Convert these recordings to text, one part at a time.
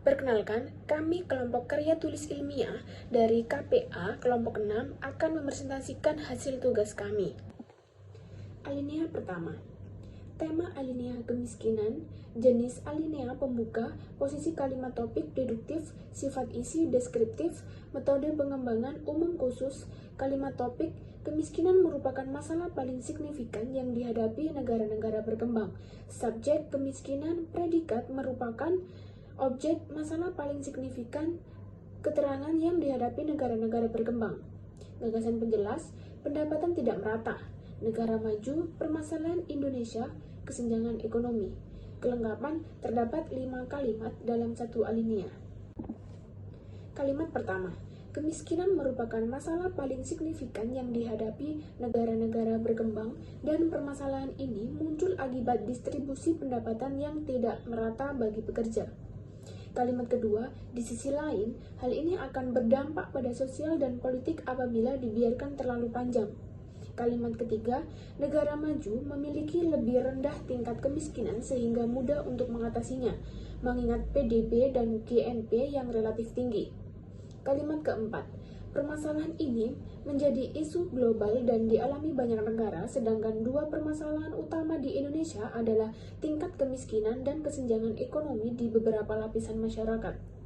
Perkenalkan, kami kelompok karya tulis ilmiah dari KPA kelompok 6 akan mepresentasikan hasil tugas kami. Alinea pertama. Tema alinea kemiskinan, jenis alinea pembuka, posisi kalimat topik deduktif, sifat isi deskriptif, metode pengembangan umum khusus, kalimat topik, kemiskinan merupakan masalah paling signifikan yang dihadapi negara-negara berkembang. Subjek kemiskinan, predikat merupakan objek masalah paling signifikan keterangan yang dihadapi negara-negara berkembang. Gagasan penjelas, pendapatan tidak merata, negara maju, permasalahan Indonesia, kesenjangan ekonomi. Kelengkapan, terdapat 5 kalimat dalam satu alinea. Kalimat pertama, kemiskinan merupakan masalah paling signifikan yang dihadapi negara-negara berkembang dan permasalahan ini muncul akibat distribusi pendapatan yang tidak merata bagi pekerja. Kalimat kedua, di sisi lain, hal ini akan berdampak pada sosial dan politik apabila dibiarkan terlalu panjang. Kalimat ketiga, negara maju memiliki lebih rendah tingkat kemiskinan sehingga mudah untuk mengatasinya, mengingat PDB dan GNP yang relatif tinggi. Kalimat keempat, permasalahan ini menjadi isu global dan dialami banyak negara, sedangkan dua permasalahan utama di Indonesia adalah tingkat kemiskinan dan kesenjangan ekonomi di beberapa lapisan masyarakat.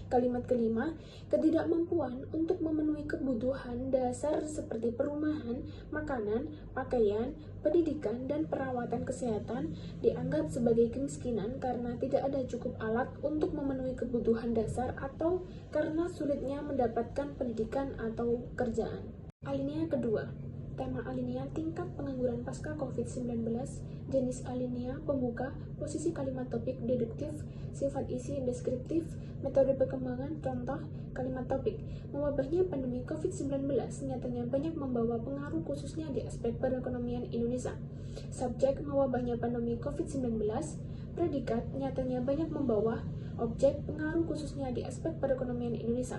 Kalimat kelima, ketidakmampuan untuk memenuhi kebutuhan dasar seperti perumahan, makanan, pakaian, pendidikan, dan perawatan kesehatan dianggap sebagai kemiskinan karena tidak ada cukup alat untuk memenuhi kebutuhan dasar atau karena sulitnya mendapatkan pendidikan atau pekerjaan. Alinea kedua, tema alinea tingkat pengangguran pasca COVID-19, jenis alinea pembuka, posisi kalimat topik deduktif, sifat isi deskriptif, metode perkembangan, contoh, kalimat topik. Mewabahnya pandemi COVID-19 nyatanya banyak membawa pengaruh khususnya di aspek perekonomian Indonesia. Subjek mewabahnya pandemi COVID-19, predikat nyatanya banyak membawa objek pengaruh khususnya di aspek perekonomian Indonesia.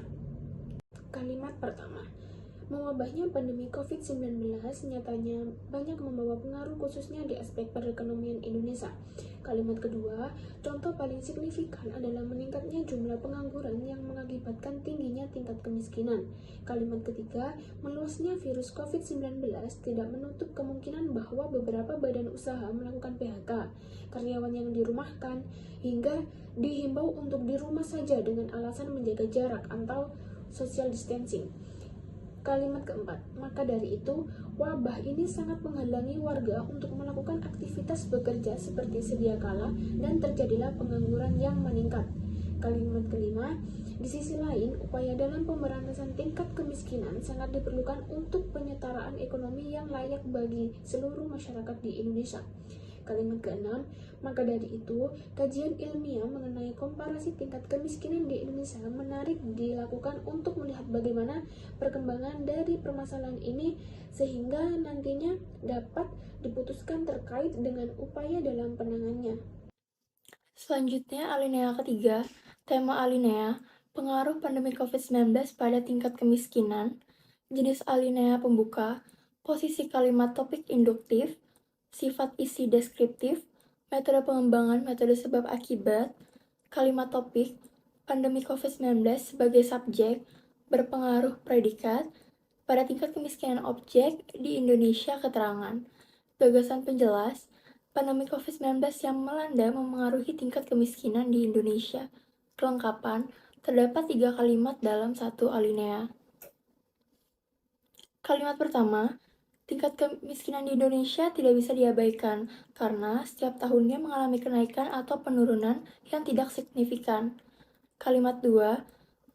Kalimat pertama, mewabahnya pandemi COVID-19 nyatanya banyak membawa pengaruh khususnya di aspek perekonomian Indonesia. Kalimat kedua, contoh paling signifikan adalah meningkatnya jumlah pengangguran yang mengakibatkan tingginya tingkat kemiskinan. Kalimat ketiga, meluasnya virus COVID-19 tidak menutup kemungkinan bahwa beberapa badan usaha melakukan PHK, karyawan yang dirumahkan, hingga dihimbau untuk di rumah saja dengan alasan menjaga jarak atau social distancing. Kalimat keempat, maka dari itu, wabah ini sangat menghalangi warga untuk melakukan aktivitas bekerja seperti sedia kala dan terjadilah pengangguran yang meningkat. Kalimat kelima, di sisi lain, upaya dalam pemberantasan tingkat kemiskinan sangat diperlukan untuk penyetaraan ekonomi yang layak bagi seluruh masyarakat di Indonesia. Kalimat keenam, maka dari itu, kajian ilmiah mengenai komparasi tingkat kemiskinan di Indonesia menarik dilakukan untuk melihat bagaimana perkembangan dari permasalahan ini sehingga nantinya dapat diputuskan terkait dengan upaya dalam penanganannya. Selanjutnya, alinea ketiga, tema alinea, pengaruh pandemi COVID-19 pada tingkat kemiskinan, jenis alinea pembuka, posisi kalimat topik induktif, sifat isi deskriptif, metode pengembangan metode sebab akibat, kalimat topik, pandemi COVID-19 sebagai subjek, berpengaruh predikat, pada tingkat kemiskinan objek di Indonesia keterangan, gagasan penjelas, pandemi COVID-19 yang melanda memengaruhi tingkat kemiskinan di Indonesia. Kelengkapan, terdapat 3 kalimat dalam satu alinea. Kalimat pertama, tingkat kemiskinan di Indonesia tidak bisa diabaikan karena setiap tahunnya mengalami kenaikan atau penurunan yang tidak signifikan. Kalimat 2,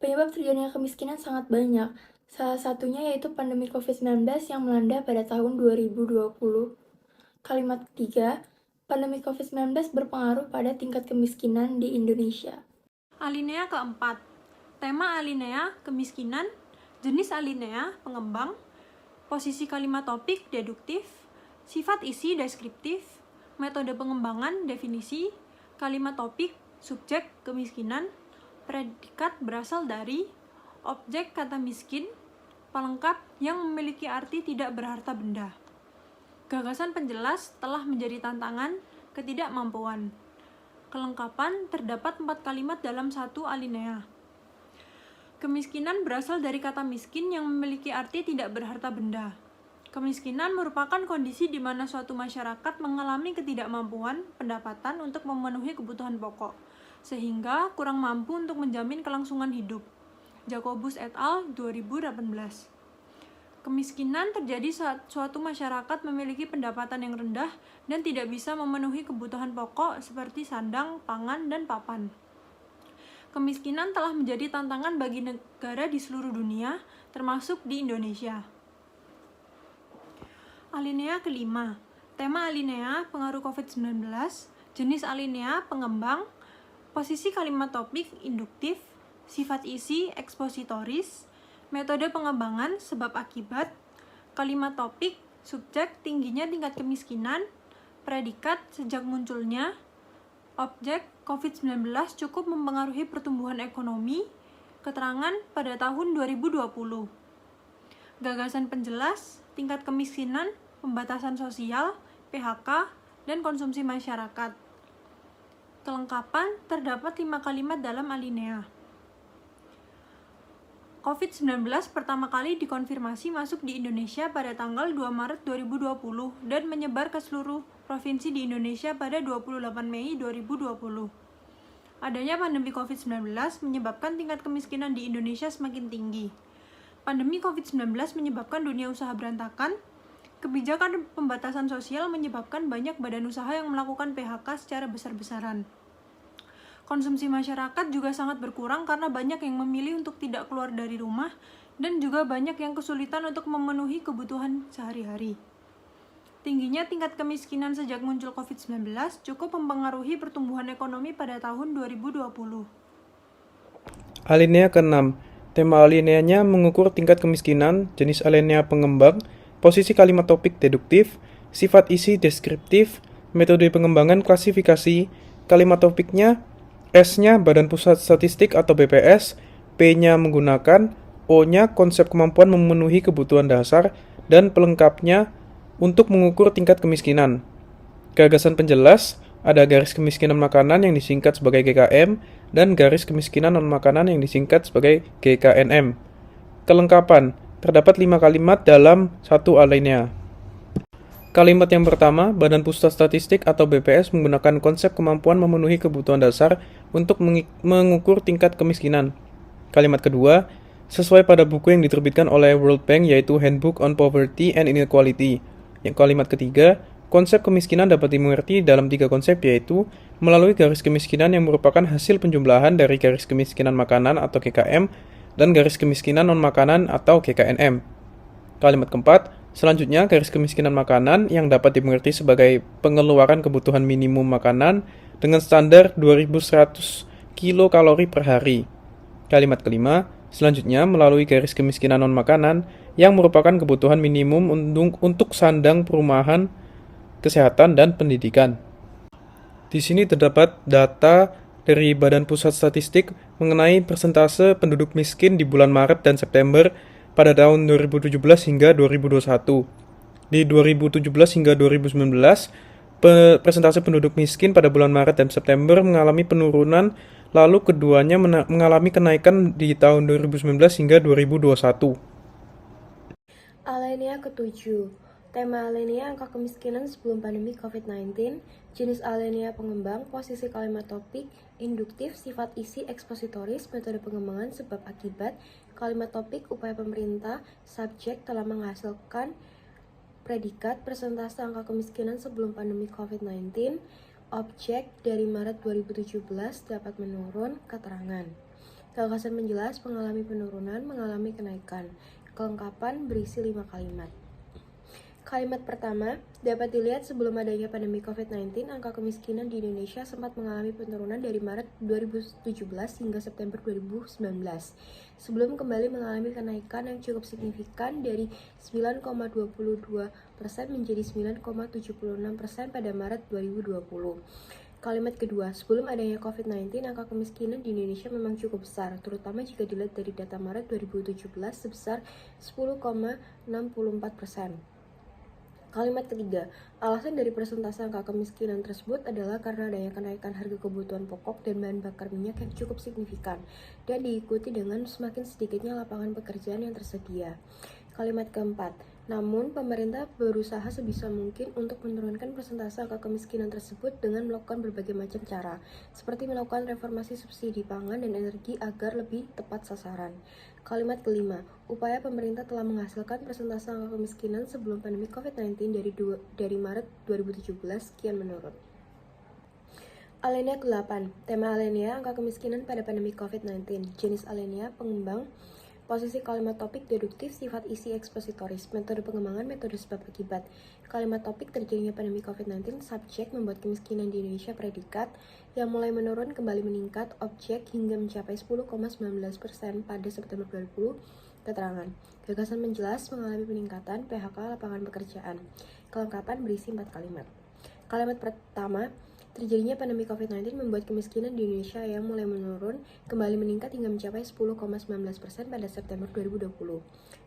penyebab terjadinya kemiskinan sangat banyak, salah satunya yaitu pandemi COVID-19 yang melanda pada tahun 2020. Kalimat ketiga, pandemi COVID-19 berpengaruh pada tingkat kemiskinan di Indonesia. Alinea keempat, tema alinea kemiskinan, jenis alinea pengembang, posisi kalimat topik deduktif, sifat isi deskriptif, metode pengembangan definisi, kalimat topik subjek kemiskinan, predikat berasal dari, objek kata miskin, pelengkap yang memiliki arti tidak berharta benda. Gagasan penjelas telah menjadi tantangan ketidakmampuan. Kelengkapan terdapat 4 kalimat dalam satu alinea. Kemiskinan berasal dari kata miskin yang memiliki arti tidak berharta benda. Kemiskinan merupakan kondisi di mana suatu masyarakat mengalami ketidakmampuan pendapatan untuk memenuhi kebutuhan pokok, sehingga kurang mampu untuk menjamin kelangsungan hidup. Jacobus et al. 2018. Kemiskinan terjadi saat suatu masyarakat memiliki pendapatan yang rendah dan tidak bisa memenuhi kebutuhan pokok seperti sandang, pangan, dan papan. Kemiskinan telah menjadi tantangan bagi negara di seluruh dunia, termasuk di Indonesia. Alinea kelima. Tema alinea pengaruh COVID-19, jenis alinea pengembang, posisi kalimat topik induktif, sifat isi ekspositoris, metode pengembangan sebab akibat, kalimat topik, subjek tingginya tingkat kemiskinan, predikat sejak munculnya, objek COVID-19 cukup mempengaruhi pertumbuhan ekonomi, keterangan pada tahun 2020. Gagasan penjelas, tingkat kemiskinan, pembatasan sosial, PHK, dan konsumsi masyarakat. Kelengkapan terdapat 5 kalimat dalam alinea. COVID-19 pertama kali dikonfirmasi masuk di Indonesia pada tanggal 2 Maret 2020 dan menyebar ke seluruh provinsi di Indonesia pada 28 Mei 2020. Adanya pandemi COVID-19 menyebabkan tingkat kemiskinan di Indonesia semakin tinggi. Pandemi COVID-19 menyebabkan dunia usaha berantakan. Kebijakan pembatasan sosial menyebabkan banyak badan usaha yang melakukan PHK secara besar-besaran. Konsumsi masyarakat juga sangat berkurang karena banyak yang memilih untuk tidak keluar dari rumah dan juga banyak yang kesulitan untuk memenuhi kebutuhan sehari-hari. Tingginya tingkat kemiskinan sejak muncul COVID-19 cukup mempengaruhi pertumbuhan ekonomi pada tahun 2020. Alinea ke-6. Tema alineanya mengukur tingkat kemiskinan, jenis alinea pengembang, posisi kalimat topik deduktif, sifat isi deskriptif, metode pengembangan klasifikasi, kalimat topiknya, S-nya Badan Pusat Statistik atau BPS, P-nya menggunakan, O-nya konsep kemampuan memenuhi kebutuhan dasar, dan pelengkapnya untuk mengukur tingkat kemiskinan. Gagasan penjelas, ada garis kemiskinan makanan yang disingkat sebagai GKM, dan garis kemiskinan non-makanan yang disingkat sebagai GKNM. Kelengkapan, terdapat 5 kalimat dalam satu alinea. Kalimat yang pertama, Badan Pusat Statistik atau BPS menggunakan konsep kemampuan memenuhi kebutuhan dasar untuk mengukur tingkat kemiskinan. Kalimat kedua, sesuai pada buku yang diterbitkan oleh World Bank yaitu Handbook on Poverty and Inequality. Yang kalimat ketiga, konsep kemiskinan dapat dimengerti dalam 3 konsep yaitu melalui garis kemiskinan yang merupakan hasil penjumlahan dari garis kemiskinan makanan atau GKM dan garis kemiskinan non-makanan atau GKNM. Kalimat keempat, selanjutnya garis kemiskinan makanan yang dapat dimengerti sebagai pengeluaran kebutuhan minimum makanan dengan standar 2100 kilokalori per hari. Kalimat kelima, selanjutnya melalui garis kemiskinan non-makanan yang merupakan kebutuhan minimum untuk sandang, perumahan, kesehatan, dan pendidikan. Di sini terdapat data dari Badan Pusat Statistik mengenai persentase penduduk miskin di bulan Maret dan September pada tahun 2017 hingga 2021. Di 2017 hingga 2019, persentase penduduk miskin pada bulan Maret dan September mengalami penurunan, lalu keduanya mengalami kenaikan di tahun 2019 hingga 2021. Alinea ke-7. Tema alinea angka kemiskinan sebelum pandemi COVID-19, jenis alinea pengembang, posisi kalimat topik, induktif, sifat isi ekspositoris, metode pengembangan sebab akibat, kalimat topik, upaya pemerintah, subjek telah menghasilkan predikat, persentase angka kemiskinan sebelum pandemi COVID-19, objek dari Maret 2017 dapat menurun, keterangan. Gagasan menjelas mengalami penurunan, mengalami kenaikan. Kelengkapan berisi 5 kalimat. Kalimat pertama, dapat dilihat sebelum adanya pandemi COVID-19, angka kemiskinan di Indonesia sempat mengalami penurunan dari Maret 2017 hingga September 2019, sebelum kembali mengalami kenaikan yang cukup signifikan dari 9,22% menjadi 9,76% pada Maret 2020. Kalimat kedua, sebelum adanya COVID-19, angka kemiskinan di Indonesia memang cukup besar, terutama jika dilihat dari data Maret 2017 sebesar 10,64%. Kalimat ketiga, alasan dari persentase angka kemiskinan tersebut adalah karena adanya kenaikan harga kebutuhan pokok dan bahan bakar minyak yang cukup signifikan dan diikuti dengan semakin sedikitnya lapangan pekerjaan yang tersedia. Kalimat keempat, namun pemerintah berusaha sebisa mungkin untuk menurunkan persentase angka kemiskinan tersebut dengan melakukan berbagai macam cara, seperti melakukan reformasi subsidi pangan dan energi agar lebih tepat sasaran. Kalimat kelima, upaya pemerintah telah menghasilkan persentase angka kemiskinan sebelum pandemi COVID-19 dari Maret 2017 kian menurun. Alinea ke-8, tema alinea angka kemiskinan pada pandemi COVID-19, jenis alinea pengembang, posisi kalimat topik deduktif, sifat isi ekspositoris, metode pengembangan, metode sebab akibat. Kalimat topik terjadinya pandemi COVID-19, subjek membuat kemiskinan di Indonesia predikat yang mulai menurun kembali meningkat, objek hingga mencapai 10,19% pada September 2020, keterangan. Gagasan menjelas mengalami peningkatan, PHK lapangan pekerjaan. Kelengkapan berisi 4 kalimat. Kalimat pertama, terjadinya pandemi COVID-19 membuat kemiskinan di Indonesia yang mulai menurun kembali meningkat hingga mencapai 10,19% pada September 2020.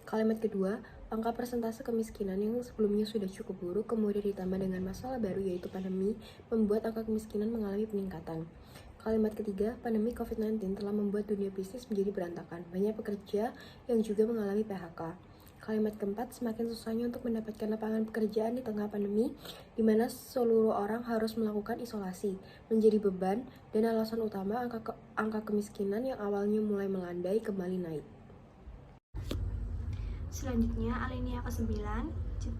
Kalimat kedua, angka persentase kemiskinan yang sebelumnya sudah cukup buruk kemudian ditambah dengan masalah baru yaitu pandemi membuat angka kemiskinan mengalami peningkatan. Kalimat ketiga, pandemi COVID-19 telah membuat dunia bisnis menjadi berantakan. Banyak pekerja yang juga mengalami PHK. Kalimat keempat, semakin susahnya untuk mendapatkan lapangan pekerjaan di tengah pandemi, di mana seluruh orang harus melakukan isolasi, menjadi beban dan alasan utama angka kemiskinan yang awalnya mulai melandai kembali naik. Selanjutnya, alinea ke-9,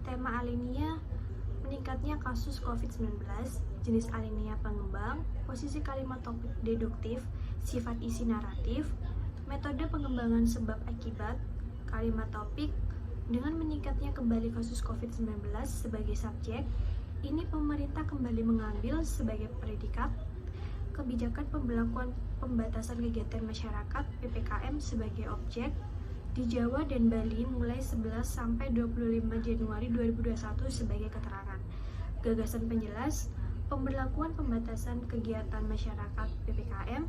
tema alinea meningkatnya kasus COVID-19, jenis alinea pengembang, posisi kalimat topik deduktif, sifat isi naratif, metode pengembangan sebab akibat, kalimat topik. Dengan meningkatnya kembali kasus COVID-19 sebagai subjek, ini pemerintah kembali mengambil sebagai predikat kebijakan pembelakuan pembatasan kegiatan masyarakat PPKM sebagai objek di Jawa dan Bali mulai 11 sampai 25 Januari 2021 sebagai keterangan. Gagasan penjelas, pemberlakuan pembatasan kegiatan masyarakat PPKM,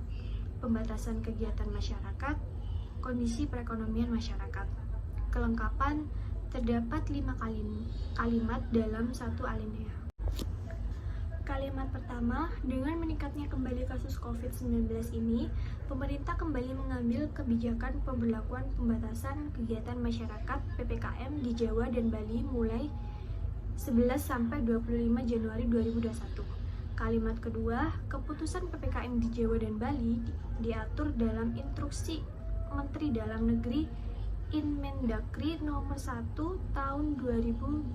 pembatasan kegiatan masyarakat, kondisi perekonomian masyarakat. Kelengkapan, terdapat 5 kalimat dalam satu alinea. Kalimat pertama, dengan meningkatnya kembali kasus COVID-19 ini, pemerintah kembali mengambil kebijakan pemberlakuan pembatasan kegiatan masyarakat PPKM di Jawa dan Bali mulai 11 sampai 25 Januari 2021. Kalimat kedua, keputusan PPKM di Jawa dan Bali diatur dalam instruksi Menteri Dalam Negeri Inmendagri nomor 1 tahun 2021.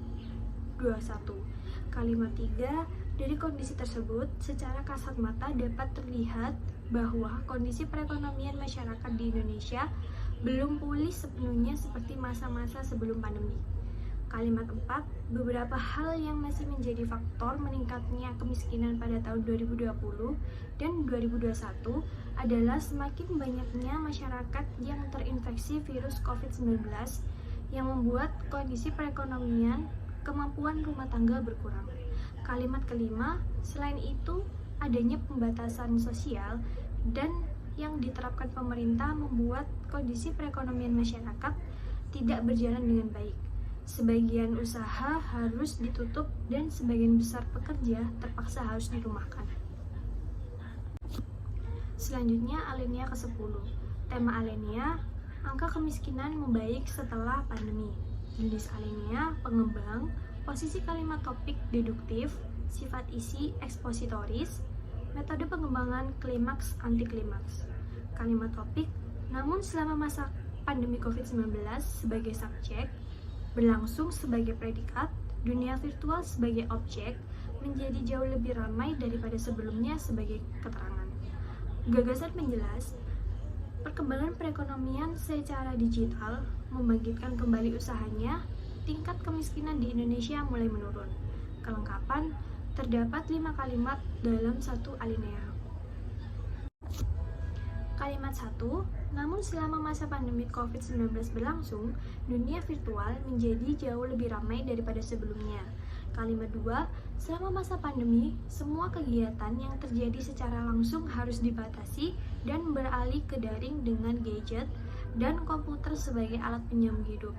Kalimat 3, dari kondisi tersebut, secara kasat mata dapat terlihat bahwa kondisi perekonomian masyarakat di Indonesia belum pulih sepenuhnya seperti masa-masa sebelum pandemi. Kalimat 4, beberapa hal yang masih menjadi faktor meningkatnya kemiskinan pada tahun 2020 dan 2021 adalah semakin banyaknya masyarakat yang terinfeksi virus COVID-19 yang membuat kondisi perekonomian, kemampuan rumah tangga berkurang. Kalimat kelima, selain itu, adanya pembatasan sosial dan yang diterapkan pemerintah membuat kondisi perekonomian masyarakat tidak berjalan dengan baik. Sebagian usaha harus ditutup dan sebagian besar pekerja terpaksa harus dirumahkan. Selanjutnya, alinea ke-10. Tema alinea, angka kemiskinan membaik setelah pandemi. Jenis alinea pengembang, posisi kalimat topik deduktif, sifat isi ekspositoris, metode pengembangan klimaks anti-klimaks. Kalimat topik, namun selama masa pandemi COVID-19 sebagai subjek, berlangsung sebagai predikat, dunia virtual sebagai objek menjadi jauh lebih ramai daripada sebelumnya sebagai keterangan. Gagasan menjelas, perkembangan perekonomian secara digital membangkitkan kembali usahanya, tingkat kemiskinan di Indonesia mulai menurun. Kelengkapan, terdapat 5 kalimat dalam satu alinea. Kalimat 1, namun selama masa pandemi COVID-19 berlangsung, dunia virtual menjadi jauh lebih ramai daripada sebelumnya. Kalimat 2, selama masa pandemi, semua kegiatan yang terjadi secara langsung harus dibatasi dan beralih ke daring dengan gadget dan komputer sebagai alat penyambung hidup.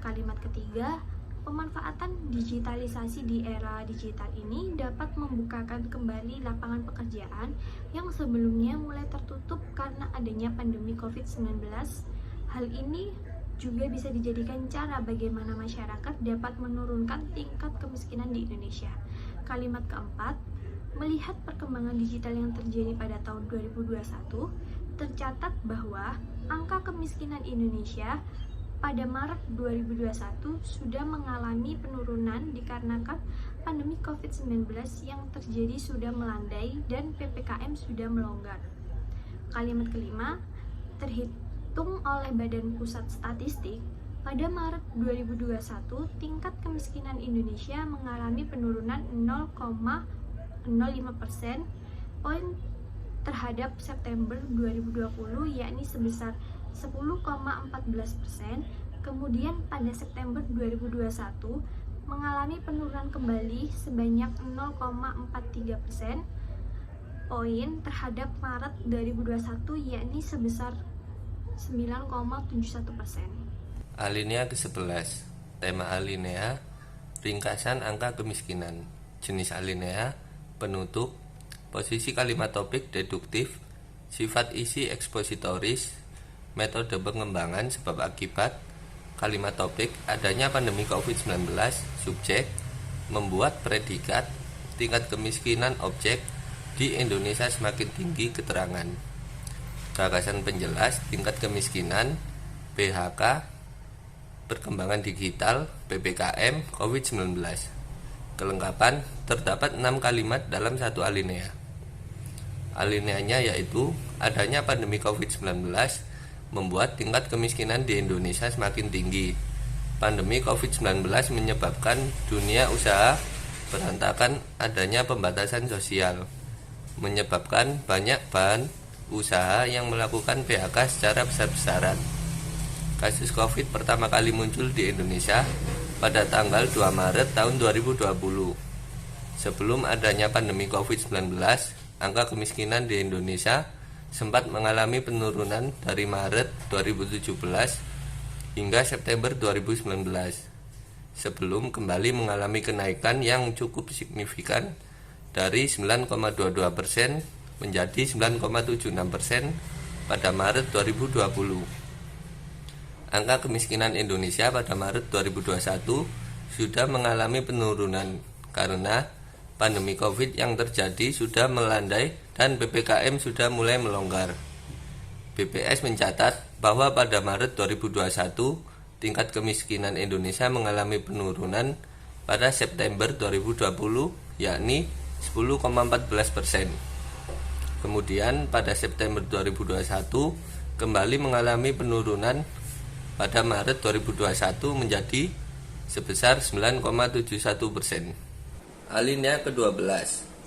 Kalimat ketiga, Pemanfaatan digitalisasi di era digital ini dapat membukakan kembali lapangan pekerjaan yang sebelumnya mulai tertutup karena adanya pandemi COVID-19. Hal ini juga bisa dijadikan cara bagaimana masyarakat dapat menurunkan tingkat kemiskinan di Indonesia. Kalimat keempat, melihat perkembangan digital yang terjadi pada tahun 2021, tercatat bahwa angka kemiskinan Indonesia pada Maret 2021 sudah mengalami penurunan dikarenakan pandemi COVID-19 yang terjadi sudah melandai dan PPKM sudah melonggar. Kalimat kelima, terhitung oleh Badan Pusat Statistik, pada Maret 2021 tingkat kemiskinan Indonesia mengalami penurunan 0,05% poin terhadap September 2020, yakni sebesar 10,14%. Kemudian pada September 2021 mengalami penurunan kembali sebanyak 0,43% poin terhadap Maret 2021, yakni sebesar 9,71%. Alinea ke-11, tema alinea, ringkasan angka kemiskinan, jenis alinea, penutup, posisi kalimat topik deduktif, sifat isi ekspositoris, metode pengembangan sebab akibat, kalimat topik, adanya pandemi COVID-19, subjek, membuat predikat, tingkat kemiskinan objek di Indonesia semakin tinggi keterangan, gagasan penjelas, tingkat kemiskinan, PHK, perkembangan digital, PPKM, COVID-19. Kelengkapan, terdapat 6 kalimat dalam satu alinea. Alineanya yaitu, adanya pandemi COVID-19 membuat tingkat kemiskinan di Indonesia semakin tinggi. Pandemi COVID-19 menyebabkan dunia usaha berantakan, adanya pembatasan sosial, menyebabkan banyak bahan usaha yang melakukan PHK secara besar-besaran. Kasus COVID pertama kali muncul di Indonesia pada tanggal 2 Maret tahun 2020. Sebelum adanya pandemi COVID-19, angka kemiskinan di Indonesia sempat mengalami penurunan dari Maret 2017 hingga September 2019, sebelum kembali mengalami kenaikan yang cukup signifikan dari 9,22% menjadi 9,76% pada Maret 2020. Angka kemiskinan Indonesia pada Maret 2021 sudah mengalami penurunan karena pandemi COVID yang terjadi sudah melandai dan PPKM sudah mulai melonggar. BPS mencatat bahwa pada Maret 2021 tingkat kemiskinan Indonesia mengalami penurunan pada September 2020, yakni 10,14%. Kemudian pada September 2021 kembali mengalami penurunan pada Maret 2021 menjadi sebesar 9,71%. Alinea ke-12,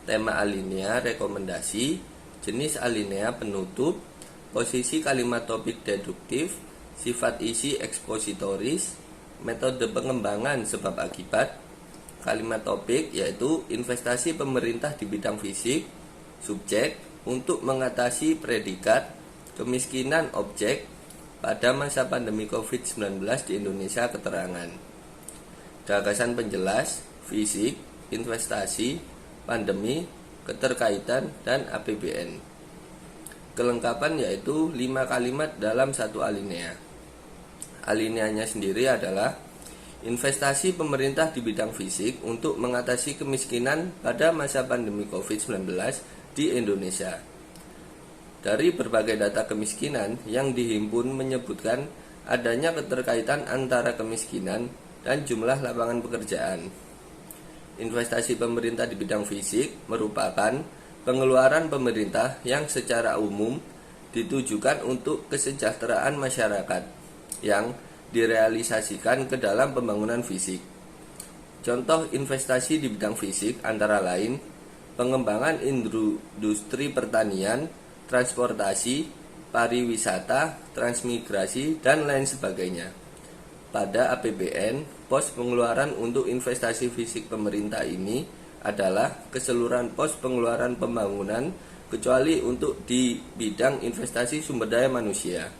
tema alinea rekomendasi, jenis alinea penutup, posisi kalimat topik deduktif, sifat isi ekspositoris, metode pengembangan sebab akibat, kalimat topik yaitu investasi pemerintah di bidang fisik, subjek untuk mengatasi predikat, kemiskinan objek pada masa pandemi COVID-19 di Indonesia keterangan, gagasan penjelas, fisik, investasi, pandemi, keterkaitan, dan APBN. Kelengkapan yaitu 5 kalimat dalam satu alinea. Alineanya sendiri adalah investasi pemerintah di bidang fisik untuk mengatasi kemiskinan pada masa pandemi COVID-19 di Indonesia. Dari berbagai data kemiskinan yang dihimpun menyebutkan adanya keterkaitan antara kemiskinan dan jumlah lapangan pekerjaan. Investasi pemerintah di bidang fisik merupakan pengeluaran pemerintah yang secara umum ditujukan untuk kesejahteraan masyarakat yang direalisasikan ke dalam pembangunan fisik. Contoh investasi di bidang fisik antara lain pengembangan industri pertanian, transportasi, pariwisata, transmigrasi, dan lain sebagainya. Pada APBN, pos pengeluaran untuk investasi fisik pemerintah ini adalah keseluruhan pos pengeluaran pembangunan kecuali untuk di bidang investasi sumber daya manusia.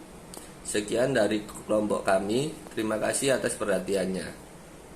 Sekian dari kelompok kami, terima kasih atas perhatiannya.